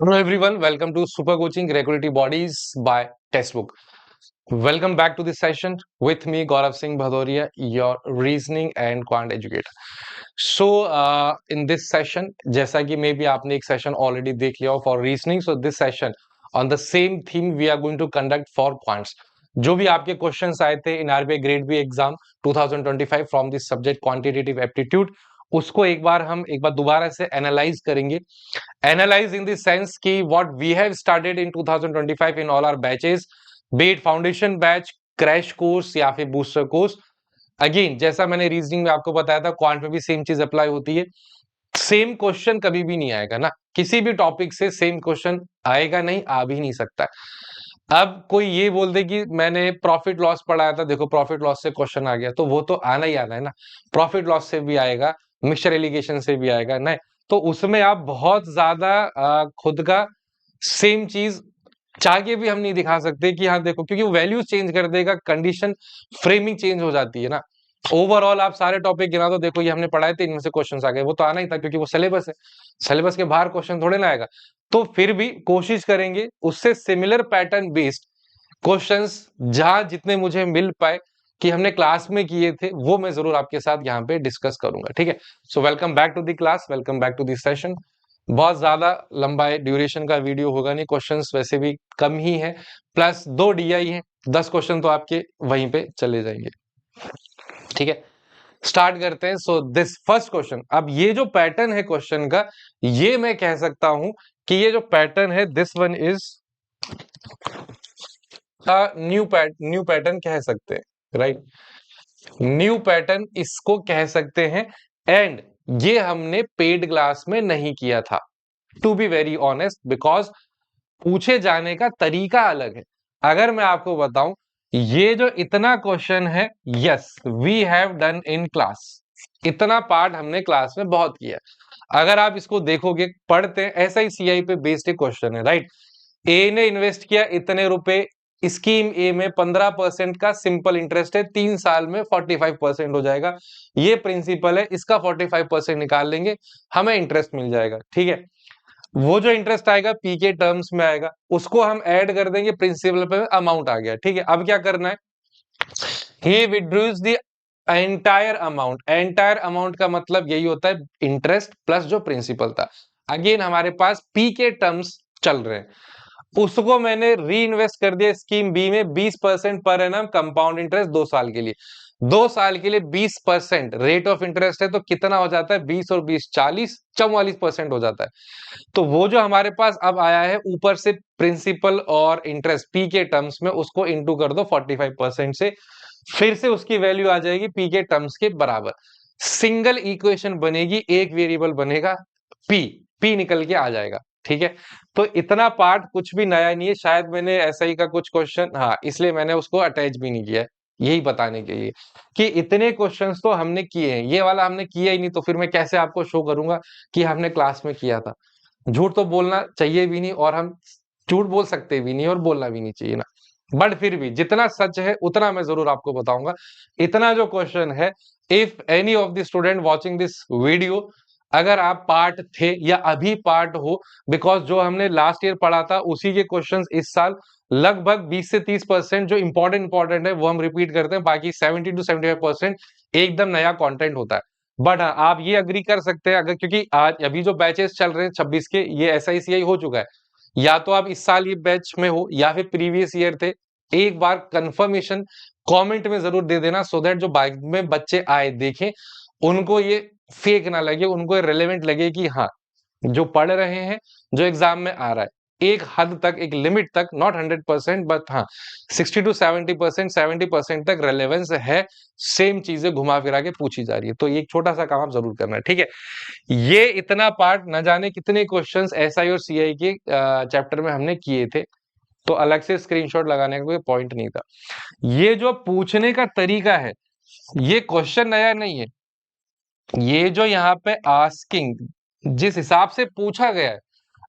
Hello everyone, welcome to Super Coaching Regulatory Bodies by Textbook. Welcome back to this session with me Gaurav Singh Bhadoria, your reasoning and quant educator. In this session, जैसा कि मे भी आपने एक session already देख लिया हो for reasoning, so this session on the same theme we are going to conduct for quants. जो भी आपके क्वेश्चंस आए थे in RBI grade B exam 2025 from this subject quantitative aptitude, उसको एक बार दोबारा से एनालाइज करेंगे. Analyze in the sense कि what we have started in 2025 in all our batches, be it foundation batch, crash course या फिर booster course. अगेन जैसा मैंने रीजनिंग में आपको बताया था, क्वांट में भी सेम चीज अप्लाई होती है. सेम क्वेश्चन कभी भी नहीं आएगा ना, किसी भी टॉपिक से सेम क्वेश्चन आएगा नहीं, आ भी नहीं सकता. अब कोई ये बोल दे कि मैंने प्रॉफिट लॉस पढ़ाया था, देखो प्रॉफिट लॉस से क्वेश्चन आ गया, तो वो तो आना ही आना है ना. प्रॉफिट लॉस से भी आएगा, मिक्सचर एलिगेशन से भी आएगा ना. तो उसमें आप बहुत ज्यादा खुद का सेम चीज चाह के भी हम नहीं दिखा सकते कि हाँ देखो, क्योंकि वो वैल्यूज चेंज कर देगा, कंडीशन फ्रेमिंग चेंज हो जाती है ना. ओवरऑल आप सारे टॉपिक गिना दो, देखो ये हमने पढ़ाए थे, इनमें से क्वेश्चन आ गए, वो तो आना ही था क्योंकि वो सिलेबस है. सिलेबस के बाहर क्वेश्चन थोड़े ना आएगा. तो फिर भी कोशिश करेंगे उससे सिमिलर पैटर्न बेस्ड क्वेश्चंस जहां जितने मुझे मिल पाए कि हमने क्लास में किए थे, वो मैं जरूर आपके साथ यहाँ पे डिस्कस करूंगा. ठीक है. So welcome back to the class, welcome back to this session. बहुत ज्यादा लंबा ड्यूरेशन का वीडियो होगा नहीं, क्वेश्चंस वैसे भी कम ही है, प्लस 2 डीआई है, 10 क्वेश्चन तो आपके वहीं पे चले जाएंगे. ठीक है, स्टार्ट करते हैं. सो दिस फर्स्ट क्वेश्चन, अब ये जो पैटर्न है क्वेश्चन का, ये मैं कह सकता हूं कि ये जो पैटर्न है, this one is new pattern कह सकते हैं, राइट. न्यू पैटर्न इसको कह सकते हैं. एंड ये हमने पेड क्लास में नहीं किया था, to be very honest, because पूछे जाने का तरीका अलग है. अगर मैं आपको बताऊं, ये जो इतना क्वेश्चन है, yes we have done in class, इतना पार्ट हमने क्लास में बहुत किया. अगर आप इसको देखोगे, पढ़ते हैं, ऐसा ही सीआई पे बेस्ड क्वेश्चन है, राइट. ए ने इन्वेस्ट किया इतने रुपए, स्कीम ए में 15% का सिंपल इंटरेस्ट है, 3 साल में 45% हो जाएगा. ये प्रिंसिपल है, इसका 45% निकाल लेंगे, हमें इंटरेस्ट मिल जाएगा. ठीक है, वो जो इंटरेस्ट आएगा पी के टर्म्स में आएगा, उसको हम ऐड कर देंगे, प्रिंसिपल पे अमाउंट आ गया. ठीक है, अब क्या करना है, he withdraws the entire amount. Entire amount का मतलब यही होता है इंटरेस्ट प्लस जो प्रिंसिपल था. अगेन हमारे पास पी के टर्म्स चल रहे हैं, उसको मैंने री इन्वेस्ट कर दिया स्कीम बी में, 20% पर एनम कंपाउंड इंटरेस्ट 2 साल के लिए. 2 साल के लिए 20% रेट ऑफ इंटरेस्ट है, तो कितना हो जाता है, 20 और 20 40, 44% हो जाता है. तो वो जो हमारे पास अब आया है ऊपर से प्रिंसिपल और इंटरेस्ट पी के टर्म्स में, उसको इंटू कर दो 45% से, फिर से उसकी वैल्यू आ जाएगी पी के टर्म्स के बराबर. सिंगल इक्वेशन बनेगी, एक वेरिएबल बनेगा पी, पी निकल के आ जाएगा. ठीक है, तो इतना पार्ट कुछ भी नया नहीं है. शायद मैंने ऐसा ही का कुछ क्वेश्चन, हाँ इसलिए मैंने उसको अटैच भी नहीं किया, यही बताने के लिए कि इतने क्वेश्चंस तो हमने किए हैं, ये वाला हमने किया ही नहीं, तो फिर मैं कैसे आपको शो करूंगा कि हमने क्लास में किया था. झूठ तो बोलना चाहिए भी नहीं, और हम झूठ बोल सकते भी नहीं और बोलना भी नहीं चाहिए ना. बट फिर भी जितना सच है उतना मैं जरूर आपको बताऊंगा. इतना जो क्वेश्चन है, if any of the student watching this video, अगर आप पार्ट थे या अभी पार्ट हो, बिकॉज जो हमने लास्ट ईयर पढ़ा था उसी के क्वेश्चंस इस साल लगभग 20 से 30% जो इंपॉर्टेंट है वो हम रिपीट करते हैं, बाकी 70 to 75% एकदम नया कंटेंट होता है. बट हाँ, आप ये अग्री कर सकते हैं, अगर क्योंकि आज अभी जो बैचेस चल रहे हैं 26 के, ये एसआईसीआई हो चुका है, या तो आप इस साल ये बैच में हो या फिर प्रीवियस ईयर थे, एक बार कंफर्मेशन कमेंट में जरूर दे देना, सो दैट जो बाद में बच्चे आए देखें, उनको ये फेक ना लगे, उनको रेलेवेंट लगे कि हाँ जो पढ़ रहे हैं, जो एग्जाम में आ रहा है, एक हद तक, एक लिमिट तक, नॉट 100%, बट हाँ 60 to 70%, 70% तक रेलेवेंस है, सेम चीजें घुमा फिरा के पूछी जा रही है. तो ये एक छोटा सा काम आप जरूर करना है. ठीक है, ये इतना पार्ट न जाने कितने क्वेश्चंस एसआई और सीआई के चैप्टर में हमने किए थे, तो अलग से स्क्रीनशॉट लगाने का कोई पॉइंट नहीं था. ये जो पूछने का तरीका है, ये क्वेश्चन नया नहीं है, ये जो यहाँ पे आस्किंग जिस हिसाब से पूछा गया है,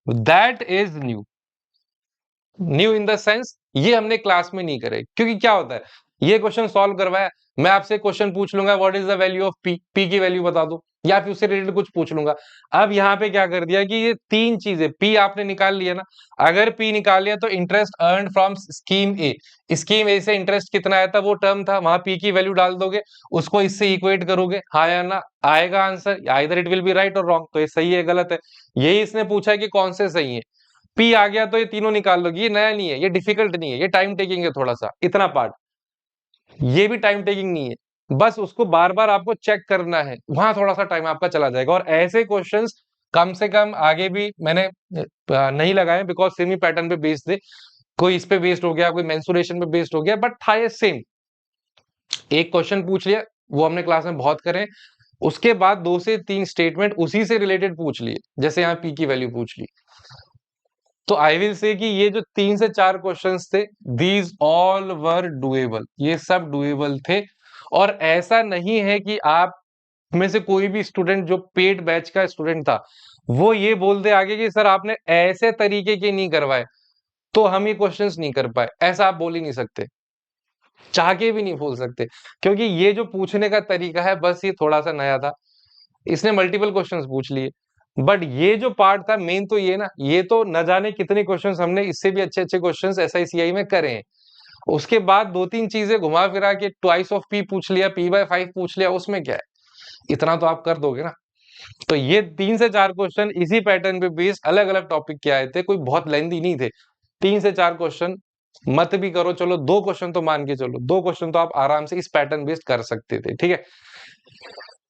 that is new. New in the sense ये हमने क्लास में नहीं करे, क्योंकि क्या होता है, ये क्वेश्चन सॉल्व करवाया, मैं आपसे क्वेश्चन पूछ लूंगा what is the value of P, P की वैल्यू बता दो, या फिर उससे रिलेटेड कुछ पूछ लूंगा। अब यहाँ पे क्या कर दिया कि ये तीन चीजें, पी आपने निकाल लिया ना, अगर पी निकाल लिया तो interest earn from scheme A, scheme A से इंटरेस्ट कितना आया था वो टर्म था, वहां पी की वैल्यू डाल दोगे, उसको इससे इक्वेट करोगे, हाँ या ना, आएगा answer, either it will be right और रॉन्ग, तो ये सही है गलत है। यही इसने पूछा है कि कौन से सही है, पी आ गया तो ये तीनों निकाल लोगे, ये नया नहीं है, ये डिफिकल्ट नहीं है, ये टाइम टेकिंग है थोड़ा सा, इतना पार्ट ये भी टाइम टेकिंग नहीं है, बस उसको बार बार आपको चेक करना है, वहां थोड़ा सा टाइम आपका चला जाएगा। और ऐसे क्वेश्चंस कम से कम आगे भी मैंने नहीं लगाए, बिकॉज सेम ही पैटर्न पे बेस्ड थे, कोई इस पे बेस्ड हो गया, कोई मेंसुरेशन पे बेस्ड हो गया, बट था ये सेम। एक क्वेश्चन पूछ लिया, वो हमने क्लास में बहुत करे, उसके बाद 2 से 3 स्टेटमेंट उसी से रिलेटेड पूछ लिए, जैसे यहाँ पी की वैल्यू पूछ ली। तो आई विल से कि ये जो 3 से 4 क्वेश्चंस थे, दीज ऑल वर डुएबल, ये सब डुएबल थे। और ऐसा नहीं है कि आप में से कोई भी स्टूडेंट जो पेड बैच का स्टूडेंट था वो ये बोल दे आगे कि सर आपने ऐसे तरीके के नहीं करवाए तो हम ये क्वेश्चंस नहीं कर पाए, ऐसा आप बोल ही नहीं सकते, चाह के भी नहीं बोल सकते, क्योंकि ये जो पूछने का तरीका है बस ये थोड़ा सा नया था, इसने मल्टीपल क्वेश्चंस पूछ लिए। बट ये जो पार्ट था मेन तो ये ना, ये तो न जाने कितने क्वेश्चंस हमने इससे भी अच्छे अच्छे क्वेश्चंस एसआईसीआई में करे हैं। उसके बाद 2-3 चीजें घुमा फिरा के ट्वाइस ऑफ पी पूछ लिया, p/5 पूछ लिया, उसमें क्या है, इतना तो आप कर दोगे ना। तो ये 3 से 4 क्वेश्चन इसी पैटर्न पे बेस्ड अलग अलग टॉपिक के आए थे, कोई बहुत लेंथी नहीं थे, 3 से 4 क्वेश्चन मत भी करो, चलो 2 क्वेश्चन तो मान के चलो, 2 क्वेश्चन तो आप आराम से इस पैटर्न बेस्ड कर सकते थे, ठीक है।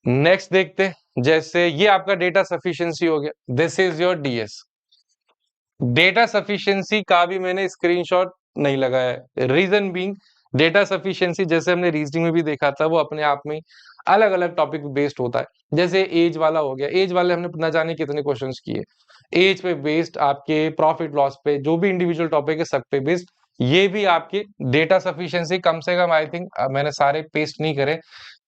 नेक्स्ट देखते हैं, जैसे ये आपका डेटा सफिशिएंसी हो गया, this is your DS. Data sufficiency का भी मैंने स्क्रीनशॉट नहीं लगाया है, रीजन बीइंग डेटा सफिशिएंसी जैसे हमने रीजनिंग में भी देखा था वो अपने आप में अलग अलग टॉपिक बेस्ड होता है। जैसे एज वाला हो गया, एज वाले हमने न जाने कितने क्वेश्चंस किए, एज पे बेस्ड, आपके प्रॉफिट लॉस पे, जो भी इंडिविजुअल टॉपिक है सब पे बेस्ड, ये भी आपके डेटा सफिशिएंसी कम से कम आई थिंक मैंने सारे पेस्ट नहीं करे,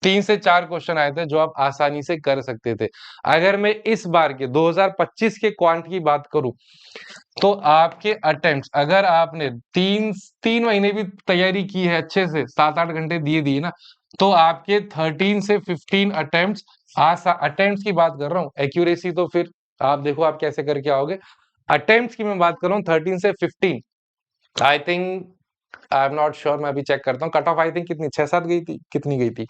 3 से 4 क्वेश्चन आए थे जो आप आसानी से कर सकते थे। अगर मैं इस बार के 2025 के क्वांट की बात करूं तो आपके अटेम्प्ट, अगर आपने 3 महीने भी तैयारी की है अच्छे से, 7-8 घंटे दिए दिए ना, तो आपके 13 से 15 अटेम्प्ट, अटेम्प्ट की बात कर रहा हूँ, एक्यूरेसी तो फिर आप देखो आप कैसे करके आओगे, अटेम्प्ट की मैं बात कर रहा हूँ 13 से 15, I think, I am not sure, मैं अभी चेक करता हूँ, कट ऑफ आई थिंक कितनी 6-7 गई थी, कितनी गई थी,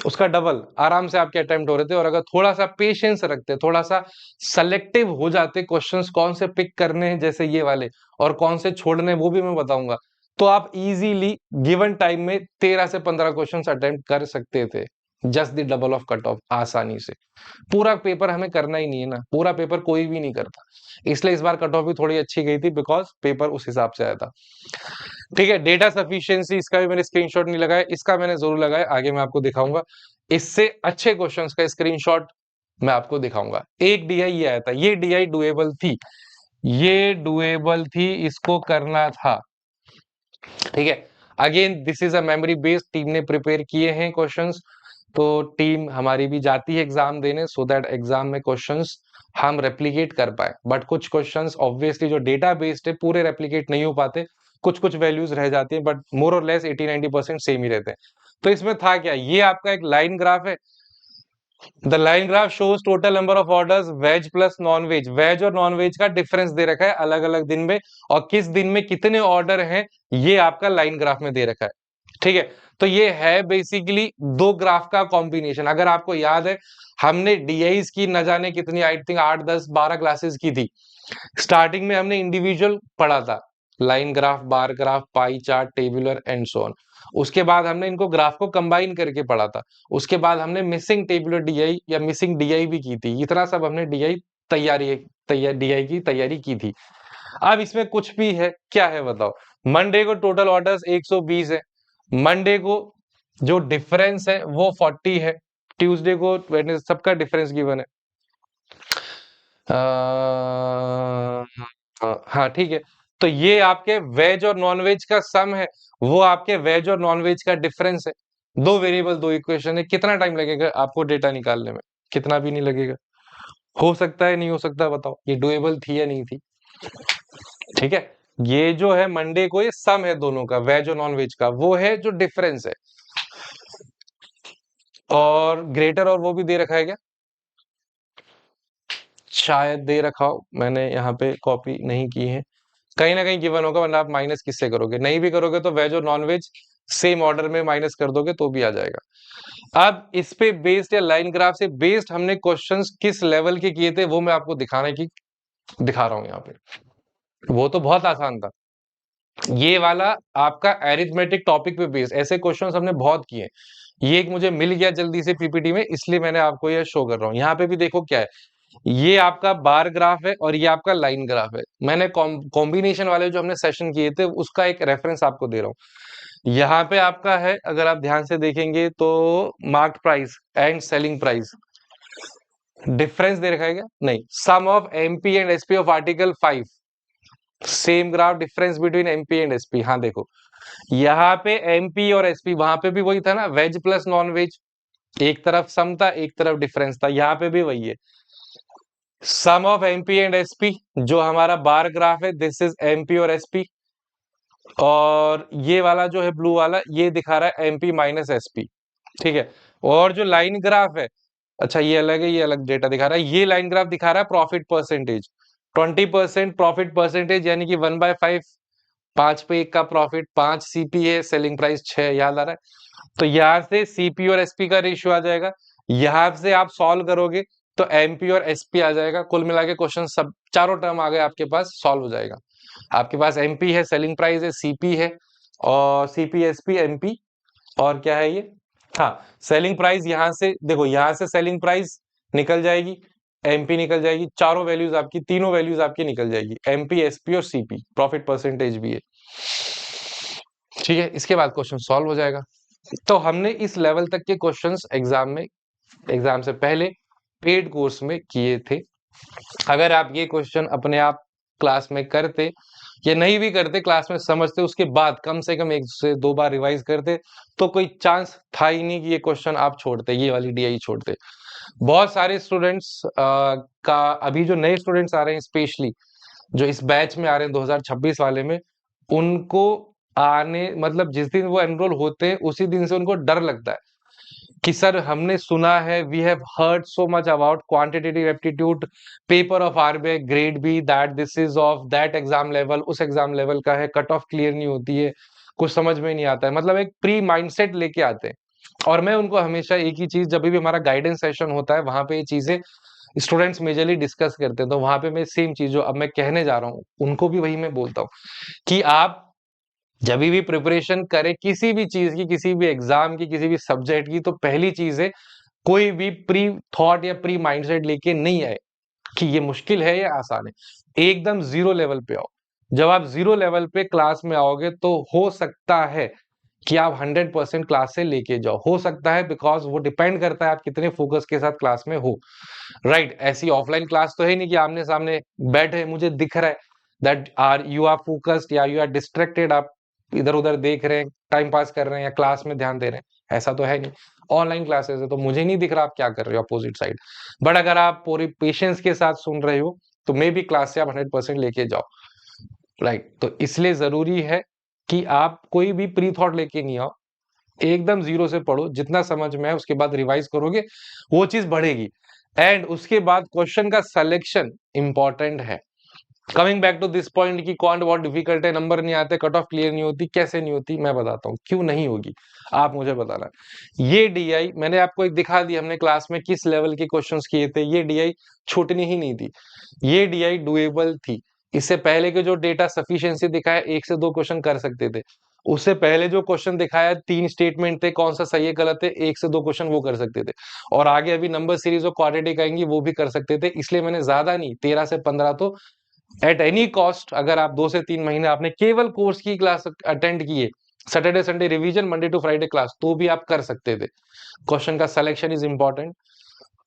उसका डबल आराम से आपके अटेम्प्ट हो रहे थे। और अगर थोड़ा सा पेशेंस रखते, थोड़ा सा सेलेक्टिव हो जाते, क्वेश्चंस कौन से पिक करने हैं जैसे ये वाले और कौन से छोड़ने वो भी मैं बताऊंगा, तो आप इजीली गिवन टाइम में 13 से 15 क्वेश्चंस अटेम्प्ट कर सकते थे, just the double of cut off, आसानी से। पूरा पेपर हमें करना ही नहीं है ना, पूरा पेपर कोई भी नहीं करता, इसलिए इस बार कट ऑफ भी थोड़ी अच्छी गई थी, बिकॉज पेपर उस हिसाब से आया था, ठीक है। डेटा सफिशिएंसी इसका भी मैंने स्क्रीनशॉट नहीं लगाया, इसका मैंने जरूर लगाया, आगे मैं आपको दिखाऊंगा, इससे अच्छे क्वेश्चंस का स्क्रीनशॉट मैं आपको दिखाऊंगा। एक डीआई ये आया था, ये डीआई डुएबल थी, ये डुएबल थी, इसको करना था, ठीक है। Again this is a memory based, team ने प्रिपेयर किए हैं क्वेश्चंस, तो टीम हमारी भी जाती है एग्जाम देने, सो दैट एग्जाम में क्वेश्चंस हम रेप्लिकेट कर पाए। बट कुछ क्वेश्चंस ऑब्वियसली जो डेटा बेस्ड है पूरे रेप्लिकेट नहीं हो पाते, कुछ कुछ वैल्यूज रह जाती हैं, बट मोर और लेस 80-90% सेम ही रहते हैं। तो इसमें था क्या, ये आपका एक लाइन ग्राफ है, the line graph shows total number of orders veg plus non veg, veg और नॉन वेज का डिफरेंस दे रखा है अलग अलग दिन में, और किस दिन में कितने ऑर्डर हैं ये आपका लाइन ग्राफ में दे रखा है, ठीक है। तो ये है बेसिकली 2 ग्राफ का कॉम्बिनेशन। अगर आपको याद है हमने डीआईज की न जाने कितनी, आई थिंक 8-10-12 क्लासेस की थी, स्टार्टिंग में हमने इंडिविजुअल पढ़ा था, line graph, bar graph, pie chart, tabular and so on. उसके बाद हमने इनको ग्राफ को कंबाइन करके पढ़ा था, उसके बाद हमने मिसिंग टेबुलर डीआई या मिसिंग डीआई भी की थी, इतना सब हमने डीआई डीआई की तैयारी की थी। अब इसमें कुछ भी है, क्या है बताओ, मंडे को टोटल ऑर्डर्स 120 है, मंडे को जो डिफरेंस है वो 40 है, ट्यूसडे को वेडनेसडे, सबका डिफरेंस गिवन है। हाँ ठीक है, तो ये आपके वेज और नॉन वेज का सम है, वो आपके वेज और नॉन वेज का डिफरेंस है, 2 वेरिएबल 2 इक्वेशन है, कितना टाइम लगेगा आपको डेटा निकालने में, कितना भी नहीं लगेगा, हो सकता है नहीं हो सकता, बताओ ये डुएबल थी या नहीं थी, ठीक है। ये जो है मंडे को ये सम है दोनों का, वेज और नॉन वेज का, वो है जो डिफरेंस है, और ग्रेटर और वो भी दे रखा है क्या, शायद दे रखा हो, मैंने यहाँ पे कॉपी नहीं की है, कहीं ना कहीं गिवन होगा, वरना आप माइनस किससे करोगे, नहीं भी करोगे तो वेज और नॉन वेज सेम ऑर्डर में माइनस कर दोगे तो भी आ जाएगा। अब इस पे बेस्ड या लाइन ग्राफ से बेस्ड हमने क्वेश्चंस किस लेवल के किए थे वो मैं आपको दिखा रहा हूं यहाँ पे। वो तो बहुत आसान था, ये वाला आपका एरिथमेटिक टॉपिक पे बेस्ड ऐसे क्वेश्चंस हमने बहुत किए। ये एक मुझे मिल गया जल्दी से पीपीटी में, इसलिए मैंने आपको ये शो कर रहा हूँ। यहाँ पे भी देखो क्या है, ये आपका बार ग्राफ है और ये आपका लाइन ग्राफ है। मैंने कॉम्बिनेशन वाले जो हमने सेशन किए थे उसका एक रेफरेंस आपको दे रहा हूँ। यहाँ पे आपका है, अगर आप ध्यान से देखेंगे तो mark price and selling price difference दे रखा है क्या, नहीं, sum of MP and SP of article 5, same graph difference between MP and SP. हाँ देखो, यहाँ पे एमपी और एसपी, वहां पे भी वही था ना, वेज प्लस नॉन वेज, एक तरफ सम था एक तरफ डिफरेंस था, यहाँ पे भी वही है, सम ऑफ एमपी एंड एसपी। जो हमारा बार ग्राफ है दिस इज एमपी और एसपी, और ये वाला जो है ब्लू वाला ये दिखा रहा है एमपी माइनस एसपी, ठीक है। और जो लाइन ग्राफ है, अच्छा ये अलग है, ये अलग डेटा दिखा रहा है, ये लाइन ग्राफ दिखा रहा है प्रॉफिट परसेंटेज, 20% प्रॉफिट परसेंटेज, यानी कि 1/5, 5 पे 1 का प्रॉफिट, 5 सीपी है, सेलिंग प्राइस 6, याद आ रहा है। तो यहां से सीपी और एसपी का रेशियो आ जाएगा, यहां से आप सॉल्व करोगे तो एमपी और एसपी आ जाएगा, कुल मिला के क्वेश्चन सब चारों टर्म आ गए आपके पास, सॉल्व हो जाएगा। आपके पास एमपी है, सेलिंग प्राइस है, सीपी है, और सीपी एसपी एमपी, और क्या है ये, हाँ सेलिंग प्राइस। यहां से देखो, यहां से सेलिंग प्राइस निकल जाएगी, एमपी निकल जाएगी, चारों वैल्यूज आपकी, तीनों वैल्यूज आपकी निकल जाएगी, एमपी एसपी और सीपी, प्रॉफिट परसेंटेज भी है, ठीक है। इसके बाद क्वेश्चन सॉल्व हो जाएगा। तो हमने इस लेवल तक के क्वेश्चंस एग्जाम से पहले पेड कोर्स में किए थे। अगर आप ये क्वेश्चन अपने आप क्लास में करते या नहीं भी करते, क्लास में समझते, उसके बाद कम से कम 1 से 2 बार रिवाइज करते, तो कोई चांस था ही नहीं कि ये क्वेश्चन आप छोड़ते, ये वाली डीआई छोड़ते। बहुत सारे स्टूडेंट्स का, अभी जो नए स्टूडेंट्स आ रहे हैं स्पेशली, जो इस बैच में आ रहे हैं 2026 वाले में, उनको आने मतलब जिस दिन वो एनरोल होते हैं उसी दिन से उनको डर लगता है कि सर हमने सुना है, we have heard so much about quantitative aptitude paper of RBI grade B, that this is of that exam level, उस एग्जाम लेवल का है, कट ऑफ क्लियर नहीं होती है, कुछ समझ में नहीं आता है, मतलब एक प्री माइंडसेट लेके आते हैं। और मैं उनको हमेशा एक ही चीज, जब भी हमारा गाइडेंस सेशन होता है वहां पे ये चीजें स्टूडेंट्स मेजरली डिस्कस करते हैं, तो वहां पे मैं सेम चीज जो अब मैं कहने जा रहा हूँ उनको भी वही मैं बोलता हूँ कि आप जब भी प्रिपरेशन करें किसी भी चीज की, किसी भी एग्जाम की, किसी भी सब्जेक्ट की, तो पहली चीज है कोई भी प्री थॉट या प्री माइंडसेट लेके नहीं आए कि ये मुश्किल है या आसान है, एकदम जीरो लेवल पे आओ। जब आप जीरो लेवल पे क्लास में आओगे तो हो सकता है कि आप 100% क्लास से लेके जाओ, हो सकता है, बिकॉज वो डिपेंड करता है आप कितने फोकस के साथ क्लास में हो, राइट। ऐसी ऑफलाइन क्लास तो है नहीं कि आमने सामने बैठे मुझे दिख रहा है that are you are focused या यू आर डिस्ट्रैक्टेड, आप इधर उधर देख रहे हैं, टाइम पास कर रहे हैं या क्लास में ध्यान दे रहे हैं, ऐसा तो है नहीं। ऑनलाइन क्लासेस है तो मुझे नहीं दिख रहा आप क्या कर रहे हो अपोजिट साइड, बट अगर आप पूरी पेशेंस के साथ सुन रहे हो तो मे बी क्लास से आप 100% लेके जाओ, राइट। तो इसलिए जरूरी है कि आप कोई भी प्री थॉट लेके नहीं आओ, एकदम जीरो से पढ़ो, जितना समझ में है उसके बाद रिवाइज करोगे वो चीज बढ़ेगी। एंड उसके बाद क्वेश्चन का सिलेक्शन इंपॉर्टेंट है। Coming back to this point कि क्वांट बहुत डिफिकल्ट है, नंबर नहीं आते, कट ऑफ क्लियर नहीं होती, कैसे नहीं होती, मैं बताता हूँ क्यों नहीं होगी, आप मुझे बताना। ये डीआई मैंने आपको एक दिखा दी, हमने क्लास में किस लेवल के क्वेश्चंस किए थे, ये डीआई छूटनी ही नहीं थी, ये डीआई डुएबल थी। इससे पहले के जो डेटा सफिशिएंसी दिखाया 1 से 2 क्वेश्चन कर सकते थे, उससे पहले जो क्वेश्चन दिखाया 3 स्टेटमेंट थे, कौन सा सही है गलत है, 1 से 2 क्वेश्चन वो कर सकते थे, और आगे अभी नंबर सीरीज और क्वाड्रेटिक आएंगी वो भी कर सकते थे। इसलिए मैंने ज्यादा नहीं, 13 से 15 तो एट एनी कॉस्ट, अगर आप 2 से 3 महीने आपने केवल कोर्स की क्लास अटेंड किए, Saturday Sunday revision, Monday to Friday class, तो भी आप कर सकते थे। क्वेश्चन का सिलेक्शन इज इंपॉर्टेंट,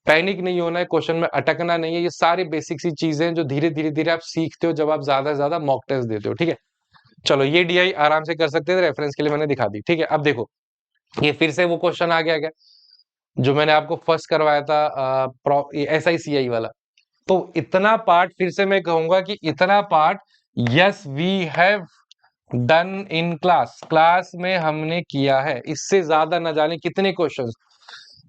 पैनिक नहीं होना है, क्वेश्चन में अटकना नहीं है, ये सारी बेसिक सी चीजें जो धीरे धीरे धीरे आप सीखते हो जब आप ज्यादा से ज्यादा मॉक टेस्ट देते हो, ठीक है। चलो ये डीआई आराम से कर सकते थे, रेफरेंस के लिए मैंने दिखा दी, ठीक है। अब देखो ये फिर से वो क्वेश्चन आ गया क्या जो मैंने आपको फर्स्ट करवाया था, SICI वाला। तो इतना पार्ट फिर से मैं कहूंगा कि इतना part yes we have done in class, class में हमने किया है, इससे ज्यादा न जाने कितने क्वेश्चंस।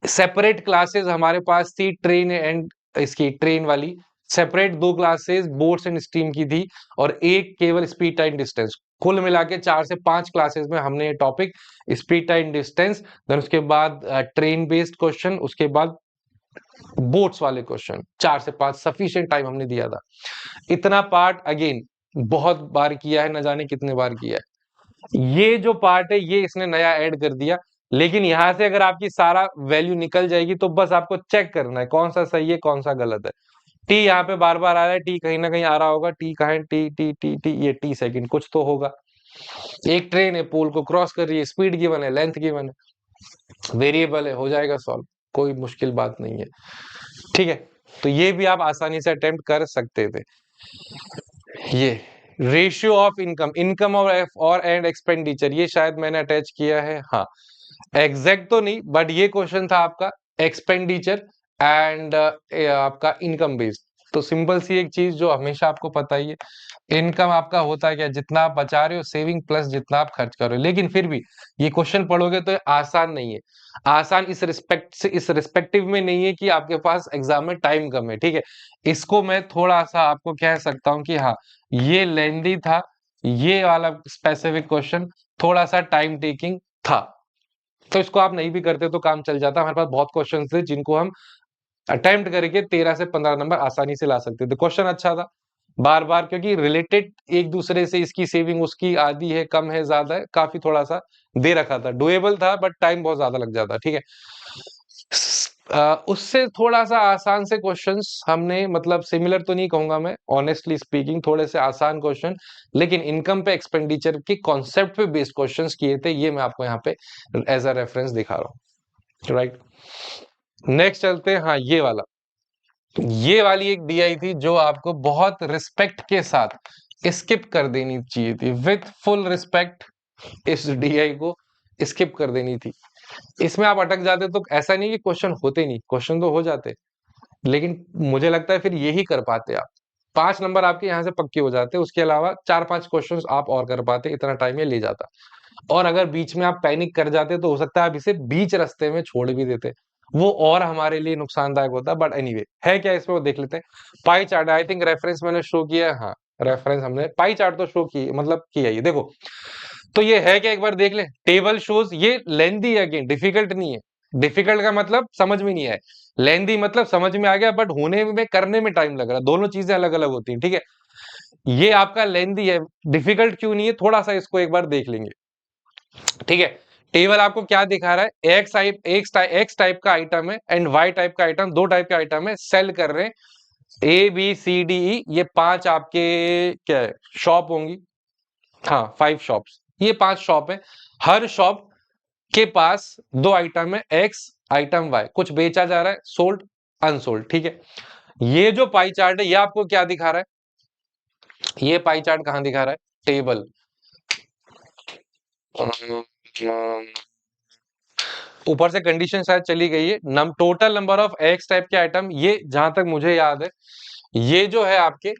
सेपरेट क्लासेस हमारे पास थी, ट्रेन एंड इसकी ट्रेन वाली separate 2 classes boats and steam की थी और एक केवल स्पीड टाइम डिस्टेंस। कुल मिला के 4 से 5 क्लासेस में हमने ये topic speed time distance, then उसके बाद ट्रेन बेस्ड क्वेश्चन, उसके बाद बोट्स वाले क्वेश्चन, 4 से 5 सफिशिएंट टाइम हमने दिया था। इतना पार्ट अगेन बहुत बार किया है, न जाने कितने बार किया है। ये जो पार्ट है ये इसने नया ऐड कर दिया, लेकिन यहां से अगर आपकी सारा वैल्यू निकल जाएगी तो बस आपको चेक करना है कौन सा सही है कौन सा गलत है। टी यहाँ पे बार बार आ रहा है, टी कहीं ना कहीं आ रहा होगा, टी कहाँ है, टी टी टी टी, ये टी सेकंड कुछ तो होगा। एक ट्रेन है, पोल को क्रॉस कर रही है, स्पीड गिवन है, लेंथ गिवन है, वेरिएबल है, हो जाएगा सॉल्व, कोई मुश्किल बात नहीं है। ठीक है, तो ये भी आप आसानी से अटेम्प्ट कर सकते थे। ये रेशियो ऑफ इनकम, इनकम और एंड एक्सपेंडिचर, ये शायद मैंने अटैच किया है, हाँ एग्जैक्ट तो नहीं, बट ये क्वेश्चन था आपका एक्सपेंडिचर एंड आपका इनकम बेस्ड। तो सिंपल सी एक चीज जो हमेशा आपको पता ही है, इनकम आपका होता है क्या, जितना आप बचा रहे हो सेविंग प्लस जितना आप खर्च कर रहे हो। लेकिन फिर भी ये क्वेश्चन पढ़ोगे तो आसान नहीं है, आसान इस रिस्पेक्टिव में नहीं है कि आपके पास एग्जाम में टाइम कम है। ठीक है, इसको मैं थोड़ा सा आपको कह सकता हूँ कि हाँ ये लेंदी था, ये वाला स्पेसिफिक क्वेश्चन थोड़ा सा टाइम टेकिंग था, तो इसको आप नहीं भी करते तो काम चल जाता। हमारे पास बहुत क्वेश्चन थे जिनको हम अटेम्प्ट करके 13 से 15 नंबर आसानी से ला सकते थे। क्वेश्चन अच्छा था बार बार, क्योंकि रिलेटेड एक दूसरे से, इसकी सेविंग उसकी आधी है, कम है, ज्यादा है, काफी थोड़ा सा दे रखा था, डुएबल था बट टाइम बहुत ज्यादा लग जाता। ठीक है, उससे थोड़ा सा आसान से क्वेश्चंस हमने, मतलब सिमिलर तो नहीं कहूंगा मैं ऑनेस्टली स्पीकिंग, थोड़े से आसान क्वेश्चन, लेकिन इनकम पे एक्सपेंडिचर के कॉन्सेप्ट पे बेस्ड क्वेश्चंस किए थे, ये मैं आपको यहाँ पे एज अ रेफरेंस दिखा रहा हूँ। राइट, नेक्स्ट चलते हैं। हाँ ये वाली एक डी आई थी जो आपको बहुत रिस्पेक्ट के साथ स्किप कर देनी चाहिए थी, विथ फुल रिस्पेक्ट इस डी आई को स्किप कर देनी थी। इसमें आप अटक जाते तो ऐसा नहीं कि क्वेश्चन होते नहीं, क्वेश्चन तो हो जाते, लेकिन मुझे लगता है फिर यही कर पाते आप, 5 नंबर आपके यहाँ से पक्के हो जाते, उसके अलावा 4-5 क्वेश्चंस आप और कर पाते, इतना टाइम ये ले जाता। और अगर बीच में आप पैनिक कर जाते तो हो सकता है आप इसे बीच रास्ते में छोड़ भी देते, वो और हमारे लिए नुकसानदायक होता। बट एनीवे है क्या इसमें वो देख लेते हैं। Pie chart, I think reference मैंने शो किया है, हाँ रेफरेंस हमने पाई चार्ट तो शो की, मतलब किया, ये देखो। तो ये है क्या, एक बार देख लें। टेबल शोज, ये लेंदी है, अगेन डिफिकल्ट नहीं है, डिफिकल्ट का मतलब समझ में नहीं आया, लेंदी मतलब समझ में आ गया बट होने में, करने में टाइम लग रहा, दोनों चीजें अलग अलग होती हैं। ठीक है, ये आपका लेंदी है, डिफिकल्ट क्यों नहीं है, थोड़ा सा इसको एक बार देख लेंगे। ठीक है, टेबल आपको क्या दिखा रहा है, एक्स टाइप का आइटम है एंड वाई टाइप का आइटम, 2 टाइप के आइटम है, सेल कर रहे हैं A B C D E, ये 5 आपके क्या है शॉप होंगी, हाँ 5 शॉप्स, ये 5 शॉप है, हर शॉप के पास 2 आइटम है, एक्स आइटम वाई, कुछ बेचा जा रहा है, सोल्ड अनसोल्ड। ठीक है, ये जो पाई चार्ट है ये आपको क्या दिखा रहा है, ये पाई चार्ट कहां दिखा रहा है, टेबल, ऊपर से कंडीशन शायद चली गई है, total number of x type के आइटम, ये जहां तक मुझे याद है ये जो है आपके,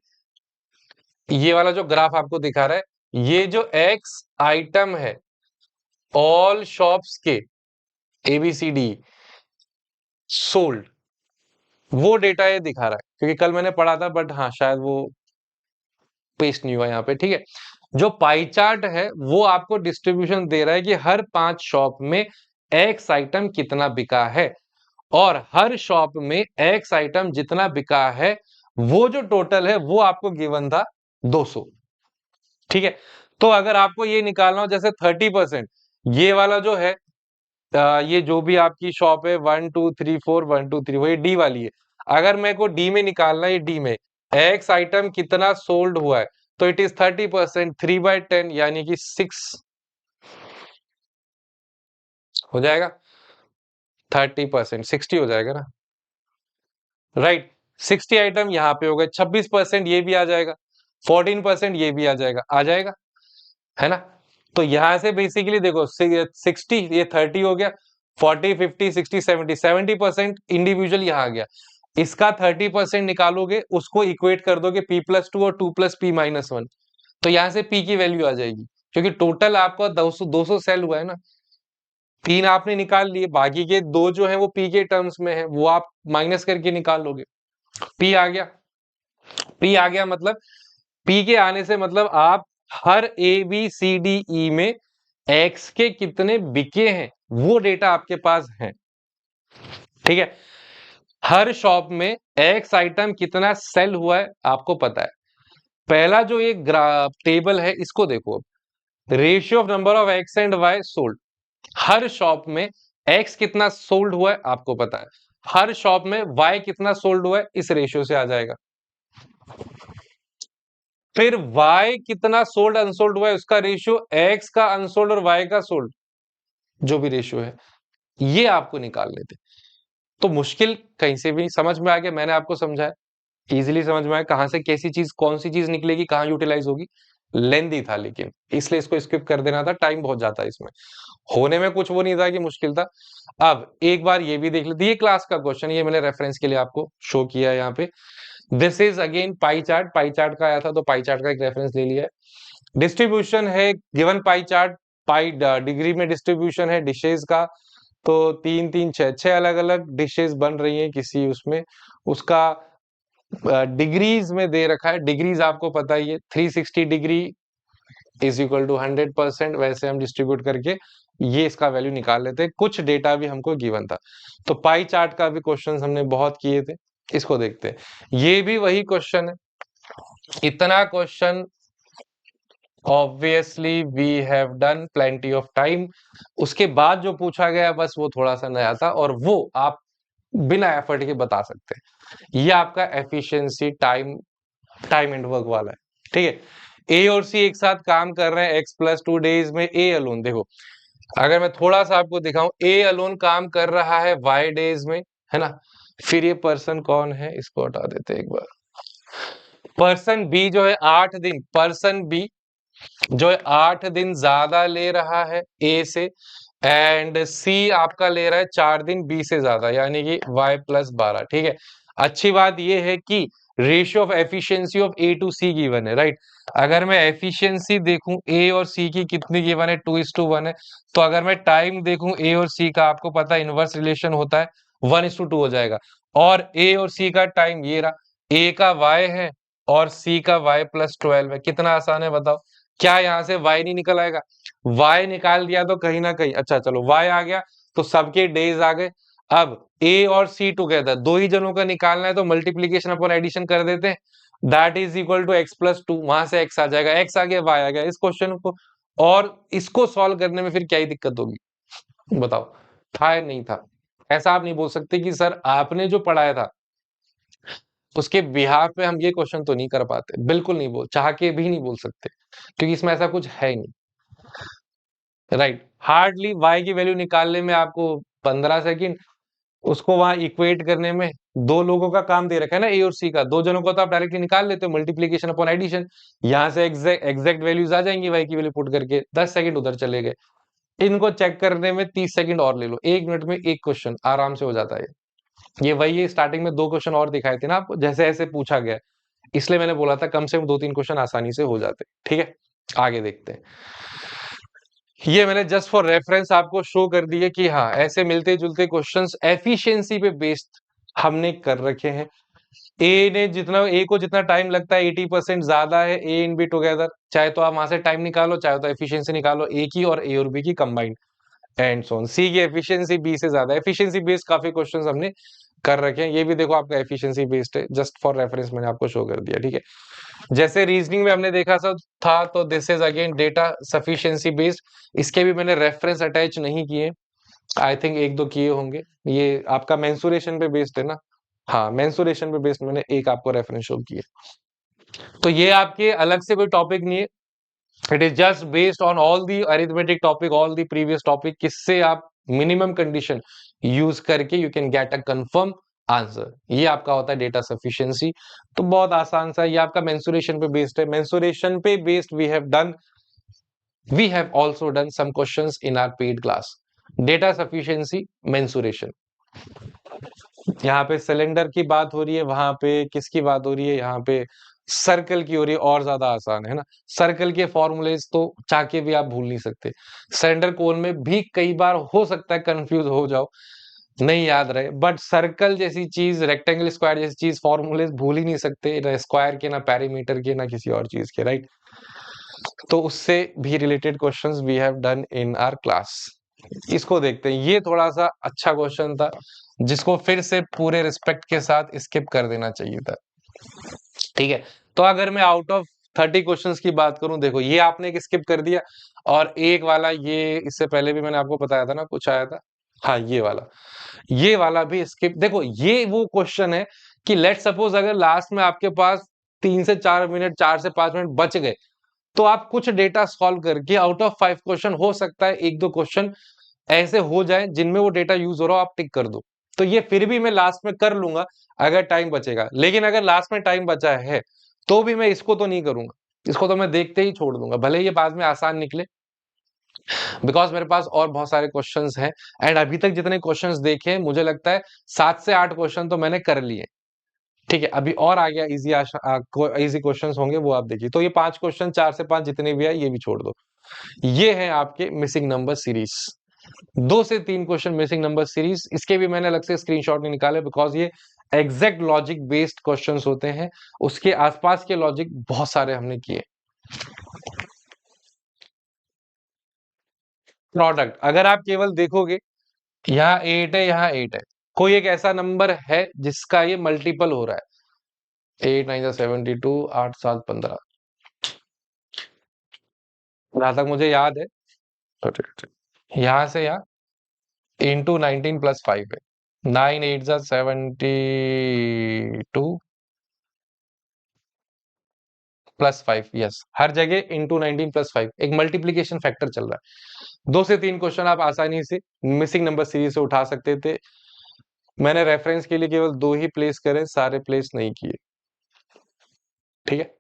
ये वाला जो ग्राफ आपको दिखा रहा है, ये जो एक्स आइटम है ऑल शॉप्स के ABCD सोल्ड, वो डेटा ये दिखा रहा है, क्योंकि कल मैंने पढ़ा था बट हाँ शायद वो पेस्ट नहीं हुआ यहाँ पे। ठीक है, जो पाई चार्ट है वो आपको डिस्ट्रीब्यूशन दे रहा है कि हर 5 शॉप में एक्स आइटम कितना बिका है, और हर शॉप में एक्स आइटम जितना बिका है वो जो टोटल है वो आपको गिवन था 200। ठीक है, तो अगर आपको ये निकालना हो जैसे 30%, ये वाला जो है ये जो भी आपकी शॉप है 1 2 3 4 1 2 3, वो ये डी वाली है, अगर मेरे को डी में निकालना है, ये डी में एक्स आइटम कितना सोल्ड हुआ है, तो इट इज 30%, 3/10 यानी कि 6 हो जाएगा, 30% 60 हो जाएगा ना, राइट। 60 आइटम यहाँ पे हो गए, 26% ये भी आ जाएगा, 14% ये भी आ जाएगा, है ना। तो यहां से बेसिकली देखो 60, ये 30 हो गया, 40 50 60 70, 70% इंडिविजुअल यहाँ आ गया, इसका 30% निकालोगे, उसको इक्वेट कर दोगे P+2 और 2+P-1, तो यहां से P की वैल्यू आ जाएगी, क्योंकि टोटल आपका 200 सेल हुआ है ना, 3 आपने निकाल लिए, बाकी के 2 जो है वो P के टर्म्स में है, वो आप माइनस करके निकाल लोगे, P आ गया। पी आ गया मतलब पी के आने से मतलब आप हर A B C D E में एक्स के कितने बिके हैं वो डेटा आपके पास है, ठीक है। हर शॉप में एक्स आइटम कितना सेल हुआ है आपको पता है। पहला जो एक टेबल है इसको देखो, अब ratio of number of X and Y sold. हर शॉप में एक्स कितना सोल्ड हुआ है आपको पता है, हर शॉप में वाई कितना सोल्ड हुआ है इस रेशियो से आ जाएगा। फिर y कितना सोल्ड अनसोल्ड हुआ है उसका रेशियो x का अनसोल्ड और y का सोल्ड जो भी रेशियो है ये आपको निकालने थे। तो मुश्किल कहीं से भी समझ में आ गया, मैंने आपको समझाया, इजीली समझ में आया कहां से कैसी चीज कौन सी चीज निकलेगी कहां यूटिलाइज होगी। लेंदी था लेकिन इसलिए इसको स्किप कर देना था, टाइम बहुत जाता है इसमें, होने में कुछ वो नहीं था कि मुश्किल था। अब एक बार ये भी देख लेते, ये क्लास का क्वेश्चन, ये मैंने रेफरेंस के लिए आपको शो किया है यहाँ पे। This is again pie chart का आया था तो पाई चार्ट का एक रेफरेंस ले लिया है। डिस्ट्रीब्यूशन है given pie chart, pi degree में डिस्ट्रीब्यूशन है डिशेज का, तो 3 3 6 6 अलग अलग डिशेज बन रही हैं किसी उसमें, उसका डिग्रीज में दे रखा है। डिग्रीज आपको पता ही है 360 डिग्री इज इक्वल टू 100%, वैसे हम डिस्ट्रीब्यूट करके ये इसका वैल्यू निकाल लेते हैं। कुछ डेटा भी हमको गिवन था, तो पाई चार्ट का भी क्वेश्चन हमने बहुत किए थे, इसको देखते हैं। ये भी वही क्वेश्चन है, इतना question obviously we have done plenty of time. उसके बाद जो पूछा गया बस वो थोड़ा सा नया था और वो आप बिना एफर्ट के बता सकते हैं। ये आपका एफिशिएंसी टाइम एंड वर्क वाला है, ठीक है। ए और सी एक साथ काम कर रहे हैं एक्स प्लस 2 डेज में, ए अलोन देखो, अगर मैं थोड़ा सा आपको दिखाऊं, ए अलोन काम कर रहा है वाई डेज में, है ना। फिर ये पर्सन कौन है इसको हटा देते हैं एक बार। पर्सन बी जो है 8 दिन, पर्सन बी जो है 8 दिन ज्यादा ले रहा है ए से, एंड सी आपका ले रहा है 4 दिन बी से ज्यादा, यानी कि y प्लस 12, ठीक है। अच्छी बात यह है कि ratio of efficiency of A to C given है, राइट। अगर मैं एफिशिएंसी देखूं ए और सी की कितनी गिवन है 2:1 है, तो अगर मैं टाइम देखूं ए और सी का, आपको पता है इनवर्स रिलेशन होता है 1:2 हो जाएगा। और ए और सी का टाइम ये रहा, ए का y है और सी का y प्लस 12 है। कितना आसान है बताओ, क्या यहाँ से y नहीं निकल आएगा? y निकाल दिया तो कहीं ना कहीं, अच्छा चलो y आ गया तो सबके डेज आ गए। अब a और c टुगेदर, दो ही जनों का निकालना है तो मल्टीप्लीकेशन अपॉन एडिशन कर देते हैं, that is equal to x plus 2, वहां से x आ जाएगा, x आ गया y आ गया। इस क्वेश्चन को और इसको सॉल्व करने में फिर क्या ही दिक्कत होगी बताओ, था या नहीं था? ऐसा आप नहीं बोल सकते कि सर आपने जो पढ़ाया था उसके बिहाफ पे हम ये क्वेश्चन तो नहीं कर पाते, बिल्कुल नहीं बोल, चाह के भी नहीं बोल सकते, क्योंकि इसमें ऐसा कुछ है ही नहीं, राइट। हार्डली y की वैल्यू निकालने में आपको 15 सेकंड, उसको वहां इक्वेट करने में दो लोगों का काम दे रखा है ना, ए और सी का, दो जनों को तो आप डायरेक्टली निकाल लेते हो मल्टीप्लीकेशन अपॉन एडिशन, यहां से एग्जैक्ट वैल्यूज आ जाएंगी y की वैल्यू पुट करके, 10 सेकंड उधर चले गए। इनको चेक करने में 30 सेकंड और ले लो, 1 मिनट में एक क्वेश्चन आराम से हो जाता है। ये वही है, स्टार्टिंग में 2 क्वेश्चन और दिखाए थे ना आपको, जैसे ऐसे पूछा गया, इसलिए मैंने बोला था कम से कम 2-3 क्वेश्चन आसानी से हो जाते, ठीक है। आगे देखते हैं, ये मैंने जस्ट फॉर रेफरेंस आपको शो कर दिए कि हाँ ऐसे मिलते जुलते क्वेश्चंस एफिशिएंसी पे बेस्ड हमने कर रखे हैं। ए को जितना टाइम लगता है 80% ज्यादा है ए इन बी टुगेदर, चाहे तो आप वहां से टाइम निकालो, चाहे तो एफिशिएंसी निकालो ए की और ए और बी की कंबाइंड, एंड सो ऑन। सी की एफिशिएंसी बी से ज्यादा, एफिशिएंसी बेस्ड काफी क्वेश्चंस हमने कर रखे हैं, ये भी देखो आपका एफिशिएंसी बेस्ड है, जस्ट फॉर रेफरेंस मैंने आपको शो कर दिया, ठीक है। जैसे रीजनिंग में हमने देखा था तो this is again data sufficiency based, इसके भी मैंने रेफरेंस अटैच नहीं किए, आई थिंक 1-2 किए होंगे। ये आपका मेंसुरेशन पे बेस्ड है ना, हाँ मेंसुरेशन पे बेस्ड मैंने एक आपको रेफरेंस शो किया। तो ये आपके अलग से कोई टॉपिक नहीं है, it is just based on all the arithmetic topic, all the previous topic, किससे आप मिनिमम कंडीशन यूज करके you can get a confirm answer, ये आपका होता है डेटा सफिशिएंसी। तो बहुत आसान सा, ये आपका मेंसुरेशन पे बेस्ड है। मेंसुरेशन पे based we have also done some questions in our paid class, data sufficiency mensuration. यहाँ पे सिलेंडर की बात हो रही है, वहां पे किसकी बात हो रही है, यहाँ पे सर्कल की हो रही है, और ज्यादा आसान है ना। सर्कल के फॉर्मूलेज तो चाह के भी आप भूल नहीं सकते, सिलेंडर कोन में भी कई बार हो सकता है कंफ्यूज हो जाओ, नहीं याद रहे, बट सर्कल जैसी चीज, रेक्टेंगल स्क्वायर जैसी चीज, फॉर्मूले भूल ही नहीं सकते, ना स्क्वायर के, ना पैरीमीटर के, ना किसी और चीज के, राइट। तो उससे भी related questions we have done in our class. इसको देखते हैं, ये थोड़ा सा अच्छा क्वेश्चन था जिसको फिर से पूरे रिस्पेक्ट के साथ स्किप कर देना चाहिए था। ठीक है, तो अगर मैं आउट ऑफ 30 क्वेश्चंस की बात करूं, देखो ये आपने एक स्किप कर दिया, और एक वाला ये इससे पहले भी मैंने आपको बताया था ना, कुछ आया था, हाँ ये वाला भी स्किप। देखो ये वो क्वेश्चन है कि लेट सपोज अगर लास्ट में आपके पास 3 से 4 मिनट, 4 से 5 मिनट बच गए, तो आप कुछ डेटा सॉल्व करके आउट ऑफ 5 क्वेश्चन, हो सकता है 1-2 क्वेश्चन ऐसे हो जाए जिनमें वो डेटा यूज हो रहा हो, आप टिक कर दो। तो ये फिर भी मैं लास्ट में कर लूंगा अगर टाइम बचेगा, लेकिन अगर लास्ट में टाइम बचा है तो भी मैं इसको तो नहीं करूंगा, इसको तो मैं देखते ही छोड़ दूंगा, भले ये बाद में आसान निकले, बिकॉज मेरे पास और बहुत सारे क्वेश्चंस हैं। एंड अभी तक जितने क्वेश्चंस देखे मुझे लगता है 7 से 8 क्वेश्चन तो मैंने कर लिए। ठीक है, अभी और आ गया इजी, इजी क्वेश्चंस होंगे वो आप देखिए। तो ये 5 क्वेश्चन, 4 से 5 जितने भी है ये भी छोड़ दो। ये है आपके मिसिंग नंबर सीरीज, 2 से 3 क्वेश्चन मिसिंग नंबर सीरीज। इसके भी मैंने अलग से स्क्रीनशॉट नहीं निकाले, बिकॉज ये एग्जैक्ट लॉजिक बेस्ड क्वेश्चंस होते हैं, उसके आसपास के लॉजिक बहुत सारे हमने किए। प्रोडक्ट अगर आप केवल देखोगे, यहाँ 8 है, यहाँ 8 है, कोई एक ऐसा नंबर है जिसका ये मल्टीपल हो रहा है, 8 9 72, 8 7 15, जहां तक मुझे याद है। यहाँ से यहाँ इंटू 19 + 5 है, 9 8 जा 72 +5, यस, हर जगह इंटू 19 + 5 एक मल्टीप्लीकेशन फैक्टर चल रहा है। 2 से 3 क्वेश्चन आप आसानी से मिसिंग नंबर सीरीज से उठा सकते थे। मैंने रेफरेंस के लिए केवल 2 ही प्लेस करे, सारे प्लेस नहीं किए। ठीक है,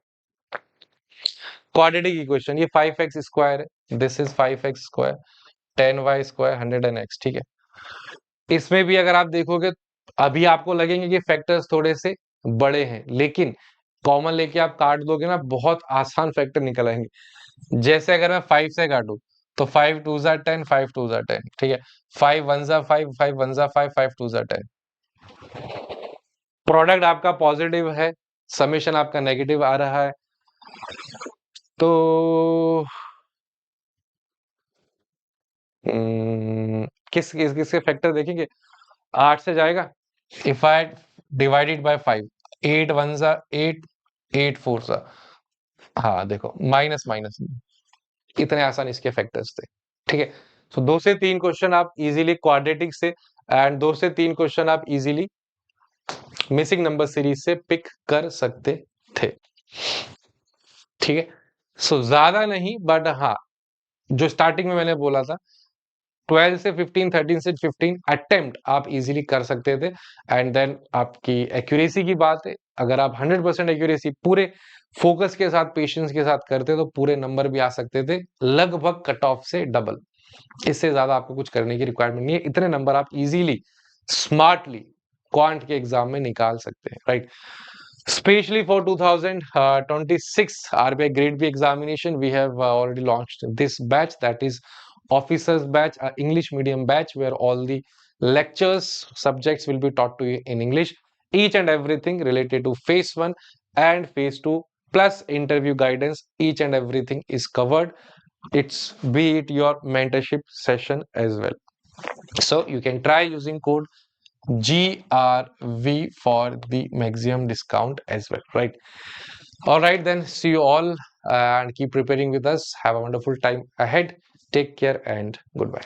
क्वाड्रेटिक इक्वेशन, ये 5x² है, this is 5x², 10y², 100x। ठीक है, इसमें भी अगर आप देखोगे अभी आपको लगेंगे कि फैक्टर्स थोड़े से बड़े हैं, लेकिन कॉमन लेके आप काट दोगे ना, बहुत आसान फैक्टर निकल आएंगे। जैसे अगर मैं 5 से काटू तो 5 2 जा 10, 5 2 जा 10। ठीक है, 5 1 जा 5, 5 1 जा 5, 5 2 जा 10। प्रोडक्ट आपका पॉजिटिव है, समेशन आपका नेगेटिव आ रहा है, तो किसके फैक्टर देखेंगे। 8 से जाएगा, इफ आई डिवाइडेड बाय 5, 8 1 जा 8, 8 4 जा, हाँ देखो माइनस माइनस, इतने आसान इसके फैक्टर्स थे। ठीक है, तो 2 से 3 क्वेश्चन आप इजीली क्वाड्रेटिक से, एंड 2 से 3 क्वेश्चन आप इजीली मिसिंग नंबर सीरीज से पिक कर सकते थे। ठीक है, सो ज्यादा नहीं, बट हाँ, जो स्टार्टिंग में मैंने बोला था 12 से 15, 13 से 15 अटेम्प्ट आप इजीली कर सकते थे। एंड देन आपकी एक्यूरेसी की बात है, अगर आप 100% एक्यूरेसी पूरे फोकस के साथ, पेशेंस के साथ करते तो पूरे नंबर भी आ सकते थे, लगभग कट ऑफ से डबल। इससे ज्यादा आपको कुछ करने की रिक्वायरमेंट नहीं है, इतने नंबर आप इजीली स्मार्टली क्वांट के एग्जाम में निकाल सकते हैं, right. Especially for 2026 RBI Grade B examination, we have already launched this batch, that is officers batch, English medium batch, where all the lectures subjects will be taught to you in English, each and everything related to phase 1 and phase 2 plus interview guidance, each and everything is covered. It's be it your mentorship session as well, so you can try using code GRV for the maximum discount as well, right? All right, then see you all and keep preparing with us. Have a wonderful time ahead. Take care and goodbye.